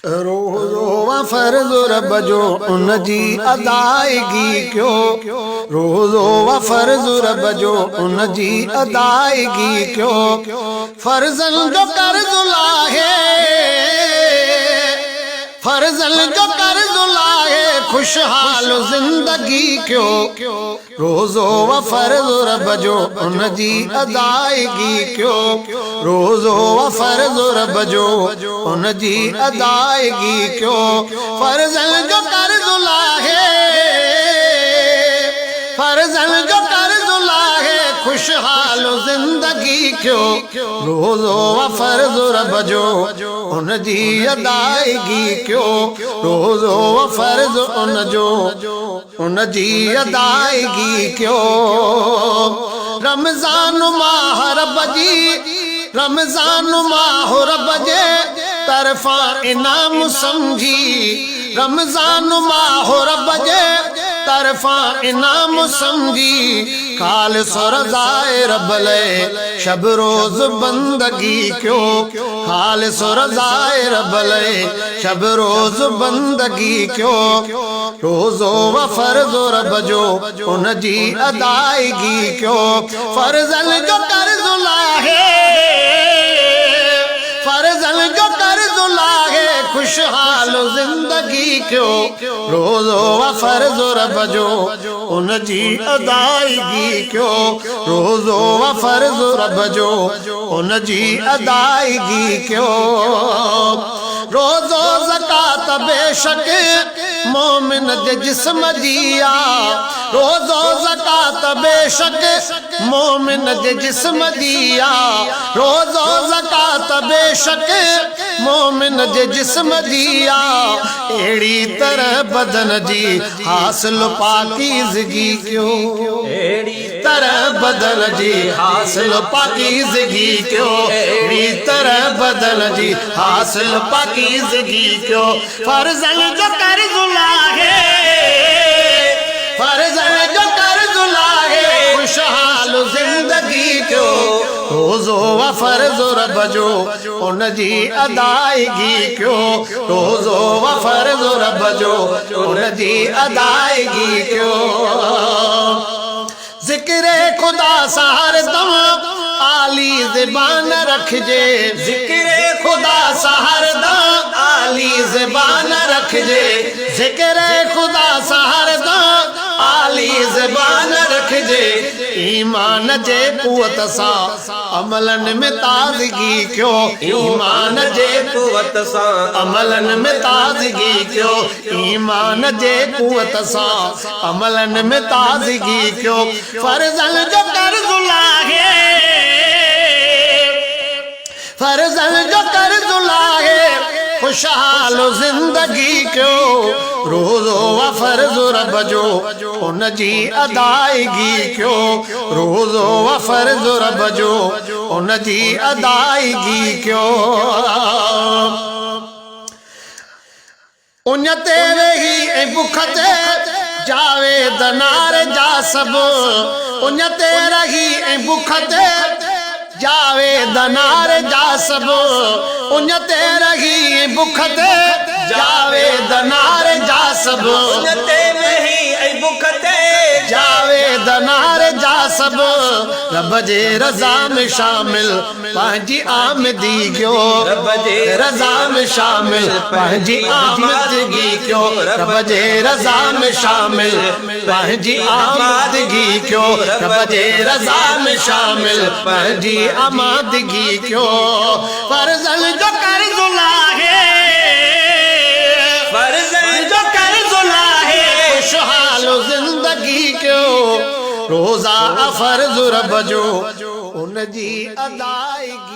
रोज़ो फर्ज़ रब जो उन जी अदायगी क्यों रोज़ो फर्ज़ रब जो उन जी अदायगी क्यों फर्ज़न जो कर्ज़ लाहे फर्ज़न जो कर्ज़ लाहे खुशहाल जिंदगी क्यों रोज़ो फर्ज़ रब जो उन जी अदायगी क्यों रोज़ो फर्ज़ रब जो उन जी अदायगी क्यों फर्ज़न जो कर्ज़ लाहे फर्ज़न जो कर्ज़ लाहे खुशहाल जिंदगी क्यों रोज़ो फर्ज़ रब जो उन जी अदायगी क्यों रोज़ो फर्ज़ उन जी अदायगी क्यों रमज़ान माह रब जी रमज़ान माह रब जे तरफ़ा इनाम समझी रमज़ान माह रब जे तरफ़ा इनाम समझी काल सुरज़ाए रब ले शब रोज़ बंदगी क्यों काल सुरज़ाए रब ले शब रोज़ बंदगी क्यों रोज़ो फर्ज़ रब जो उन जी अदायगी क्यों फर्ज़न जो कर्ज़ लाहे फर्ज़न जो कर्ज़ लाहे खुशहाल जिंदगी क्यों रोज़ो फर्ज़ रब जो उन जी अदायगी क्यों रोज़ो फर्ज़ रब जो उन जी अदायगी क्यों रोज़ो ज़कात बेशक मोमिन जे जिस्म दिया रोज़ो ज़कात बेशक मोमिन जे जिस्म दिया रोज़ो ज़कात बेशक मोमिन जे जिस्म दिया अहिड़ी तरह बदन जी हासिल पाकीज़गी क्यों अहिड़ी तरह बदन जी हासिल पाकीज़गी क्यों अहिड़ी तरह बदन जी हासिल पाकीज़गी क्यों फर्ज़न जो कर्ज़ लाहे फर्ज़न जो कर्ज़ लाहे खुशहाल जिंदगी क्यों रोज़ो फर्ज़ रब जो उन जी अदायगी क्यों रोज़ो फर्ज़ रब जो उन जी अदायगी क्यों ज़िक्रे खुदा सा हरदम आली ज़बान रखजे ज़िक्रे खुदा सा हरदम आली ज़बान रखजे ज़िक्रे खुदा सा हरदम आली ज़बान रखजे ईमान जे कुवत सा अमलन में ताज़गी क्यों ईमान जे कुवत सा अमलन में ताज़गी क्यों ईमान जे कुवत सा अमलन में ताज़गी क्यों फर्ज़न जो कर्ज़ लाहे फर्ज़न जो कर्ज़ लाहे खुशहाल जिंदगी क्यों रोज़ो फर्ज़ रब जो उन जी अदायगी क्यों रोज़ो फर्ज़ रब जो उन जी अदायगी क्यों उन ते रही ऐं बुख ते जावेद नार जा सभु उन ते रही ऐं बुख ते जावेद नार जा सभु उन ते रही बुख ते जावेद नार जा सभु उन ते रही बुख ते जावेद नार जा सभु रब जे रज़ा में शामिल पंहिंजी आमदी क्यों रब जे रज़ा में शामिल पंहिंजी आमदगी क्यों रब जे रज़ा में शामिल पंहिंजी आमदगी क्यों रब जे रज़ा में शामिल पंहिंजी आमदगी क्यों फर्ज़न जो कर्ज़ लाहे फर्ज़न जो कर्ज़ लाहे खुशहाल जिंदगी क्यों रोज़ा फर्ज़ रब जो उन जी अदायगी